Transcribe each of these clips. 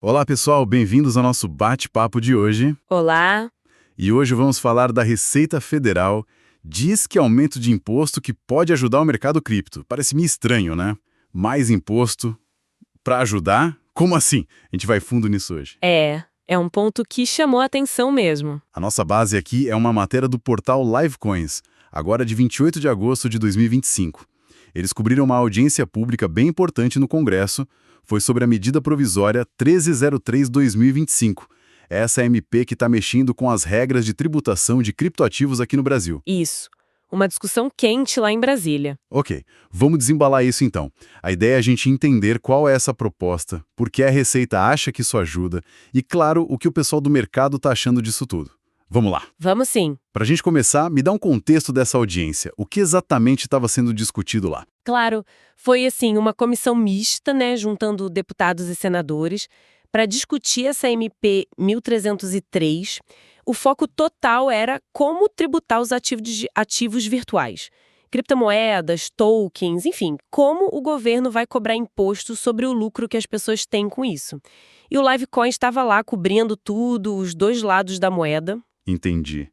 Olá, pessoal, bem-vindos ao nosso bate-papo de hoje. Olá. E hoje vamos falar da Receita Federal. Diz que aumento de imposto que pode ajudar o mercado cripto. Parece meio estranho, né? Mais imposto para ajudar? Como assim? A gente vai fundo nisso hoje. É um ponto que chamou a atenção mesmo. A nossa base aqui é uma matéria do portal Livecoins, agora de 28 de agosto de 2025. Eles cobriram uma audiência pública bem importante no Congresso. Foi sobre a medida provisória 1303/2025. Essa MP que está mexendo com as regras de tributação de criptoativos aqui no Brasil. Isso. Uma discussão quente lá em Brasília. Ok, vamos desembalar isso então. A ideia é a gente entender qual é essa proposta, por que a Receita acha que isso ajuda e, claro, o que o pessoal do mercado está achando disso tudo. Vamos lá. Vamos sim. Para a gente começar, me dá um contexto dessa audiência. O que exatamente estava sendo discutido lá? Claro, foi assim uma comissão mista, né, juntando deputados e senadores, para discutir essa MP 1303. O foco total era como tributar os ativos virtuais. Criptomoedas, tokens, enfim, como o governo vai cobrar imposto sobre o lucro que as pessoas têm com isso. E o Livecoin estava lá cobrindo tudo, os dois lados da moeda. Entendi.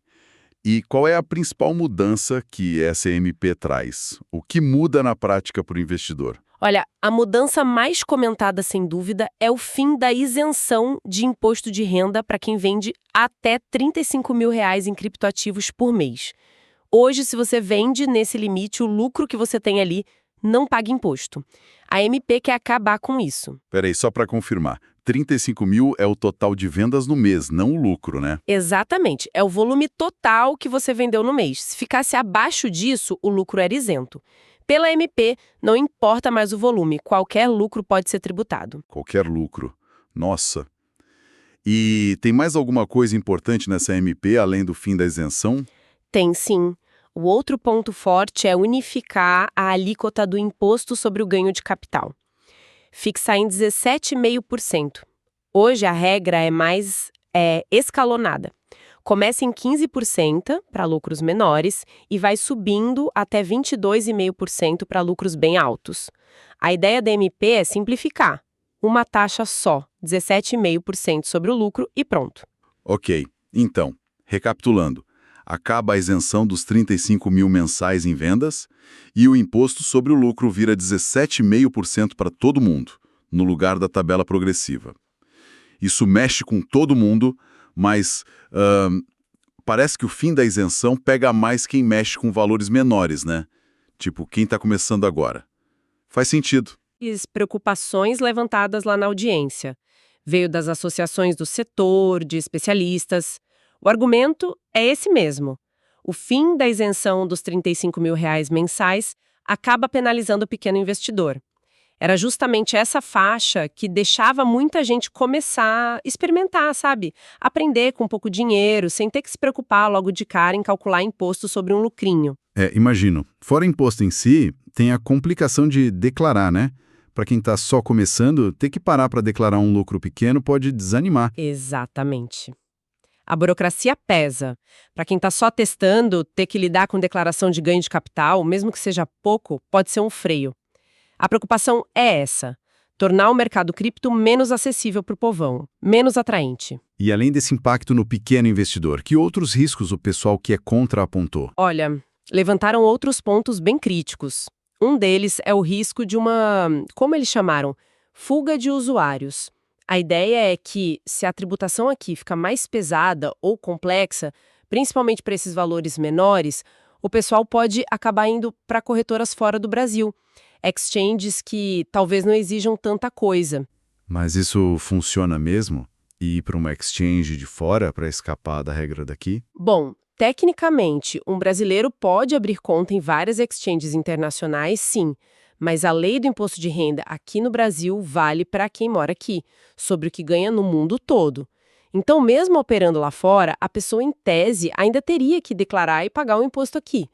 E qual é a principal mudança que essa MP traz? O que muda na prática para o investidor? Olha, a mudança mais comentada, sem dúvida, é o fim da isenção de imposto de renda para quem vende até R$ 35.000 em criptoativos por mês. Hoje, se você vende nesse limite, o lucro que você tem ali não paga imposto. A MP quer acabar com isso. Peraí, só para confirmar. 35 mil é o total de vendas no mês, não o lucro, né? Exatamente, é o volume total que você vendeu no mês. Se ficasse abaixo disso, o lucro era isento. Pela MP, não importa mais o volume, qualquer lucro pode ser tributado. Qualquer lucro. Nossa. E tem mais alguma coisa importante nessa MP, além do fim da isenção? Tem sim. O outro ponto forte é unificar a alíquota do imposto sobre o ganho de capital. Fixar em 17,5%. Hoje a regra é mais escalonada. Começa em 15% para lucros menores e vai subindo até 22,5% para lucros bem altos. A ideia da MP é simplificar. Uma taxa só, 17,5% sobre o lucro e pronto. Ok. Então, recapitulando. Acaba a isenção dos 35 mil mensais em vendas e o imposto sobre o lucro vira 17,5% para todo mundo, no lugar da tabela progressiva. Isso mexe com todo mundo, mas parece que o fim da isenção pega mais quem mexe com valores menores, né? Tipo, quem está começando agora. Faz sentido. As preocupações levantadas lá na audiência. Veio das associações do setor, de especialistas. O argumento é esse mesmo. O fim da isenção dos R$ 35.000 mensais acaba penalizando o pequeno investidor. Era justamente essa faixa que deixava muita gente começar a experimentar, sabe? Aprender com pouco dinheiro, sem ter que se preocupar logo de cara em calcular imposto sobre um lucrinho. Imagino. Fora imposto em si, tem a complicação de declarar, né? Para quem está só começando, ter que parar para declarar um lucro pequeno pode desanimar. Exatamente. A burocracia pesa. Para quem está só testando, ter que lidar com declaração de ganho de capital, mesmo que seja pouco, pode ser um freio. A preocupação é essa: tornar o mercado cripto menos acessível para o povão, menos atraente. E além desse impacto no pequeno investidor, que outros riscos o pessoal que é contra apontou? Olha, levantaram outros pontos bem críticos. Um deles é o risco de uma, como eles chamaram, fuga de usuários. A ideia é que, se a tributação aqui fica mais pesada ou complexa, principalmente para esses valores menores, o pessoal pode acabar indo para corretoras fora do Brasil. Exchanges que talvez não exijam tanta coisa. Mas isso funciona mesmo? Ir para uma exchange de fora para escapar da regra daqui? Bom, tecnicamente, um brasileiro pode abrir conta em várias exchanges internacionais, sim, mas a lei do imposto de renda aqui no Brasil vale para quem mora aqui, sobre o que ganha no mundo todo. Então, mesmo operando lá fora, a pessoa, em tese, ainda teria que declarar e pagar o imposto aqui.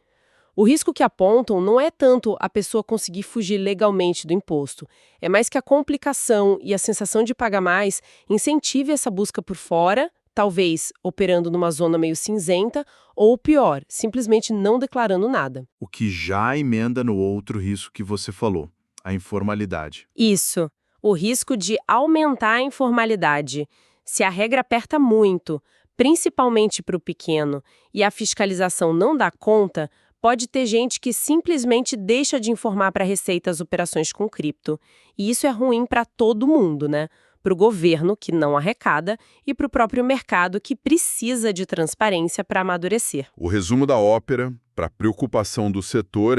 O risco que apontam não é tanto a pessoa conseguir fugir legalmente do imposto, é mais que a complicação e a sensação de pagar mais incentive essa busca por fora, talvez operando numa zona meio cinzenta, ou pior, simplesmente não declarando nada. O que já emenda no outro risco que você falou, a informalidade. Isso. o risco de aumentar a informalidade. Se a regra aperta muito, principalmente para o pequeno, e a fiscalização não dá conta, pode ter gente que simplesmente deixa de informar para a Receita as operações com cripto. E isso é ruim para todo mundo, né? Para o governo, que não arrecada, e para o próprio mercado, que precisa de transparência para amadurecer. O resumo da ópera, para a preocupação do setor,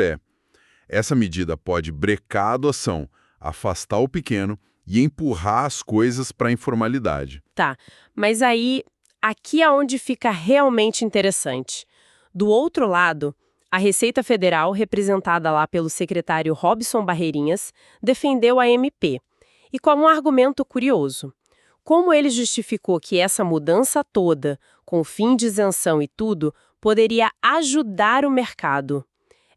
essa medida pode brecar a adoção, afastar o pequeno e empurrar as coisas para a informalidade. Tá, mas aí, aqui é onde fica realmente interessante. Do outro lado, a Receita Federal, representada lá pelo secretário Robson Barreirinhas, defendeu a MP. E com um argumento curioso. Como ele justificou que essa mudança toda, com fim de isenção e tudo, poderia ajudar o mercado?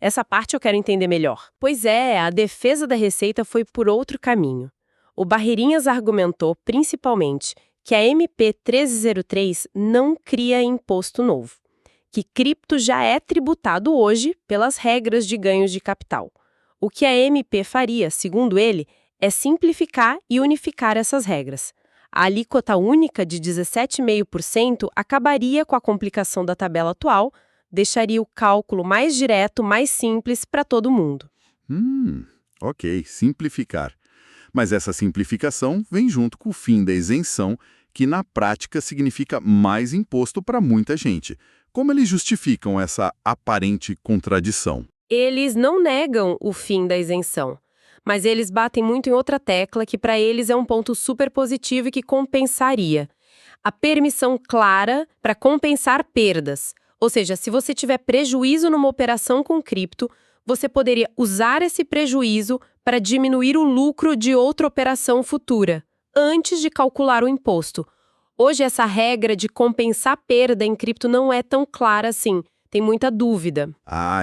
Essa parte eu quero entender melhor. Pois é, a defesa da Receita foi por outro caminho. O Barreirinhas argumentou, principalmente, que a MP 1303 não cria imposto novo, que cripto já é tributado hoje pelas regras de ganhos de capital. O que a MP faria, segundo ele, é simplificar e unificar essas regras. A alíquota única de 17,5% acabaria com a complicação da tabela atual, deixaria o cálculo mais direto, mais simples para todo mundo. Ok, simplificar. Mas essa simplificação vem junto com o fim da isenção, que na prática significa mais imposto para muita gente. Como eles justificam essa aparente contradição? Eles não negam o fim da isenção, mas eles batem muito em outra tecla que para eles é um ponto super positivo e que compensaria. A permissão clara para compensar perdas. Ou seja, se você tiver prejuízo numa operação com cripto, você poderia usar esse prejuízo para diminuir o lucro de outra operação futura, antes de calcular o imposto. Hoje, essa regra de compensar perda em cripto não é tão clara assim. Tem muita dúvida.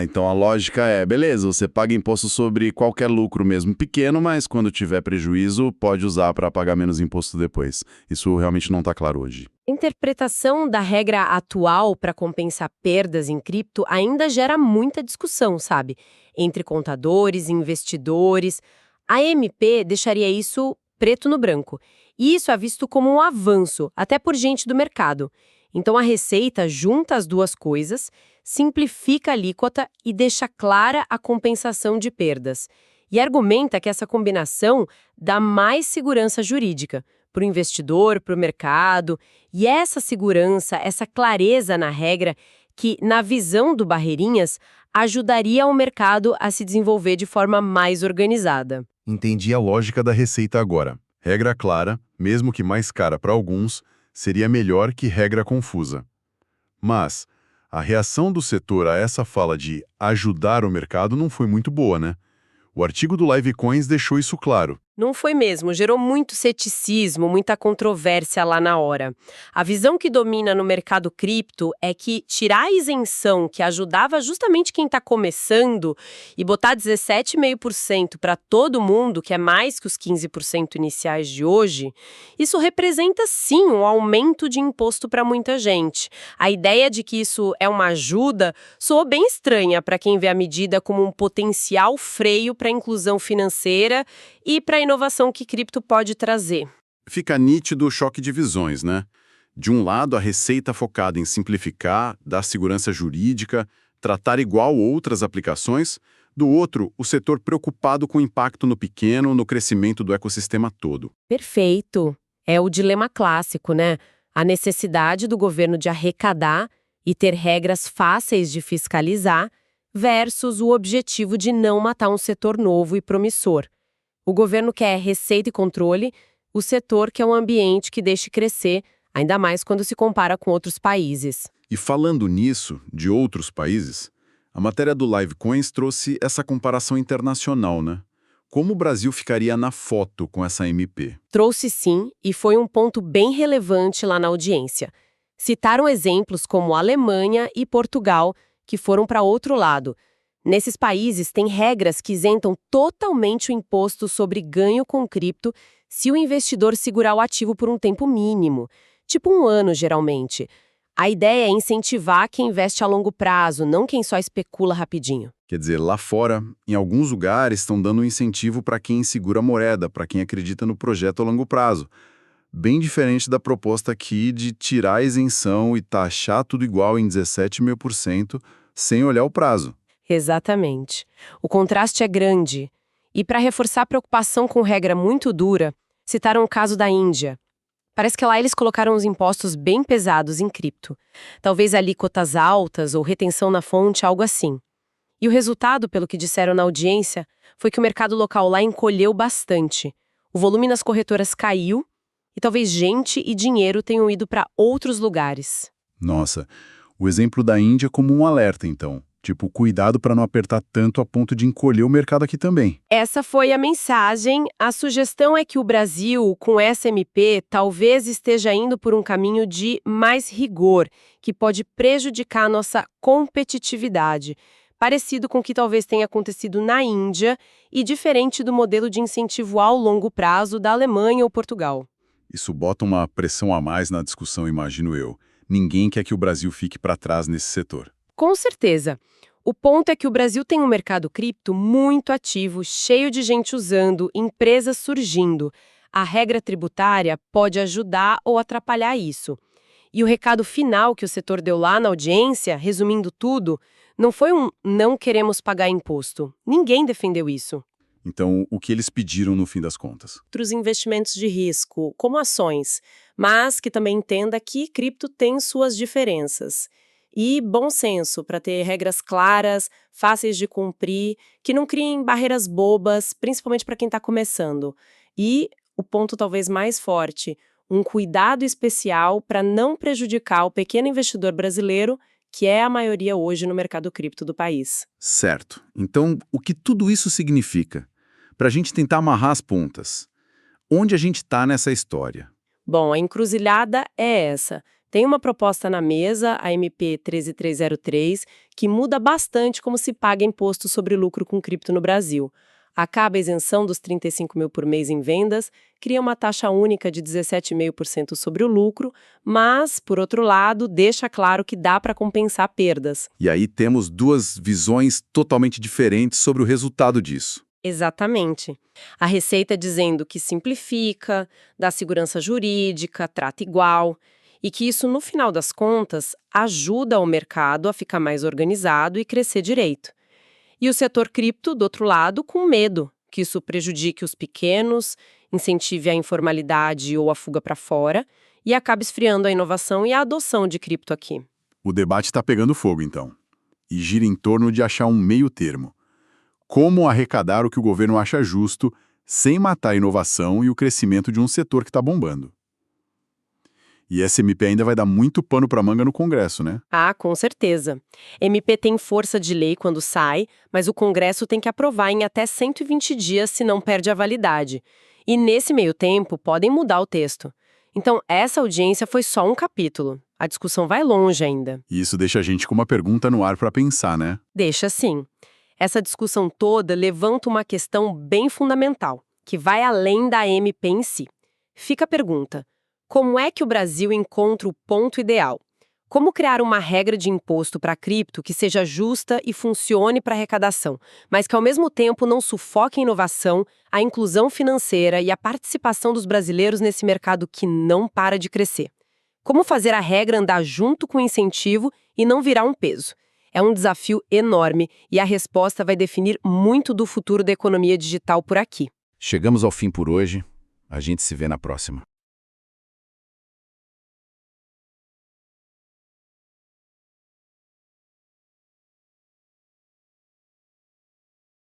Então a lógica beleza, você paga imposto sobre qualquer lucro mesmo pequeno, mas quando tiver prejuízo, pode usar para pagar menos imposto depois. Isso realmente não está claro hoje. A interpretação da regra atual para compensar perdas em cripto ainda gera muita discussão, sabe? Entre contadores e investidores. A MP deixaria isso preto no branco. E isso é visto como um avanço, até por gente do mercado. Então a Receita junta as duas coisas, simplifica a alíquota e deixa clara a compensação de perdas. E argumenta que essa combinação dá mais segurança jurídica para o investidor, para o mercado. E essa segurança, essa clareza na regra, que, na visão do Barreirinhas, ajudaria o mercado a se desenvolver de forma mais organizada. Entendi a lógica da Receita agora. Regra clara, mesmo que mais cara para alguns, seria melhor que regra confusa. Mas a reação do setor a essa fala de ajudar o mercado não foi muito boa, né? O artigo do Livecoins deixou isso claro. Não foi mesmo, gerou muito ceticismo, muita controvérsia lá na hora. A visão que domina no mercado cripto é que tirar a isenção que ajudava justamente quem está começando e botar 17,5% para todo mundo, que é mais que os 15% iniciais de hoje, isso representa sim um aumento de imposto para muita gente. A ideia de que isso é uma ajuda soou bem estranha para quem vê a medida como um potencial freio para a inclusão financeira e para a inovação que cripto pode trazer. Fica nítido o choque de visões, né? De um lado, a Receita focada em simplificar, dar segurança jurídica, tratar igual outras aplicações. Do outro, o setor preocupado com o impacto no pequeno, no crescimento do ecossistema todo. Perfeito. É o dilema clássico, né? A necessidade do governo de arrecadar e ter regras fáceis de fiscalizar versus o objetivo de não matar um setor novo e promissor. O governo quer receita e controle, o setor quer um ambiente que deixe crescer, ainda mais quando se compara com outros países. E falando nisso, de outros países, a matéria do Livecoins trouxe essa comparação internacional, né? Como o Brasil ficaria na foto com essa MP? Trouxe sim, e foi um ponto bem relevante lá na audiência. Citaram exemplos como Alemanha e Portugal, que foram para outro lado. Nesses países, tem regras que isentam totalmente o imposto sobre ganho com cripto se o investidor segurar o ativo por um tempo mínimo, tipo 1 ano, geralmente. A ideia é incentivar quem investe a longo prazo, não quem só especula rapidinho. Quer dizer, lá fora, em alguns lugares, estão dando um incentivo para quem segura a moeda, para quem acredita no projeto a longo prazo. Bem diferente da proposta aqui de tirar a isenção e taxar tudo igual em 17,5% sem olhar o prazo. Exatamente. O contraste é grande. E para reforçar a preocupação com regra muito dura, citaram o caso da Índia. Parece que lá eles colocaram os impostos bem pesados em cripto. Talvez alíquotas altas ou retenção na fonte, algo assim. E o resultado, pelo que disseram na audiência, foi que o mercado local lá encolheu bastante. O volume nas corretoras caiu e talvez gente e dinheiro tenham ido para outros lugares. Nossa, o exemplo da Índia como um alerta, então. Tipo, cuidado para não apertar tanto a ponto de encolher o mercado aqui também. Essa foi a mensagem. A sugestão é que o Brasil, com essa MP, talvez esteja indo por um caminho de mais rigor, que pode prejudicar a nossa competitividade, parecido com o que talvez tenha acontecido na Índia e diferente do modelo de incentivo ao longo prazo da Alemanha ou Portugal. Isso bota uma pressão a mais na discussão, imagino eu. Ninguém quer que o Brasil fique para trás nesse setor. Com certeza. O ponto é que o Brasil tem um mercado cripto muito ativo, cheio de gente usando, empresas surgindo. A regra tributária pode ajudar ou atrapalhar isso. E o recado final que o setor deu lá na audiência, resumindo tudo, não foi um não queremos pagar imposto. Ninguém defendeu isso. Então, o que eles pediram no fim das contas? Outros investimentos de risco, como ações, mas que também entenda que cripto tem suas diferenças. E bom senso para ter regras claras, fáceis de cumprir, que não criem barreiras bobas, principalmente para quem está começando. E o ponto talvez mais forte, um cuidado especial para não prejudicar o pequeno investidor brasileiro, que é a maioria hoje no mercado cripto do país. Certo. Então, o que tudo isso significa? Para a gente tentar amarrar as pontas. Onde a gente está nessa história? Bom, a encruzilhada é essa. Tem uma proposta na mesa, a MP 13303, que muda bastante como se paga imposto sobre lucro com cripto no Brasil. Acaba a isenção dos 35 mil por mês em vendas, cria uma taxa única de 17,5% sobre o lucro, mas, por outro lado, deixa claro que dá para compensar perdas. E aí temos duas visões totalmente diferentes sobre o resultado disso. Exatamente. A Receita dizendo que simplifica, dá segurança jurídica, trata igual, e que isso, no final das contas, ajuda o mercado a ficar mais organizado e crescer direito. E o setor cripto, do outro lado, com medo que isso prejudique os pequenos, incentive a informalidade ou a fuga para fora e acabe esfriando a inovação e a adoção de cripto aqui. O debate está pegando fogo, então. E gira em torno de achar um meio termo. Como arrecadar o que o governo acha justo, sem matar a inovação e o crescimento de um setor que está bombando. E essa MP ainda vai dar muito pano para manga no Congresso, né? Ah, com certeza. MP tem força de lei quando sai, mas o Congresso tem que aprovar em até 120 dias, senão perde a validade. E nesse meio tempo, podem mudar o texto. Então, essa audiência foi só um capítulo. A discussão vai longe ainda. E isso deixa a gente com uma pergunta no ar para pensar, né? Deixa sim. Essa discussão toda levanta uma questão bem fundamental, que vai além da MP em si. Fica a pergunta: como é que o Brasil encontra o ponto ideal? Como criar uma regra de imposto para cripto que seja justa e funcione para arrecadação, mas que ao mesmo tempo não sufoque a inovação, a inclusão financeira e a participação dos brasileiros nesse mercado que não para de crescer? Como fazer a regra andar junto com o incentivo e não virar um peso? É um desafio enorme e a resposta vai definir muito do futuro da economia digital por aqui. Chegamos ao fim por hoje. A gente se vê na próxima.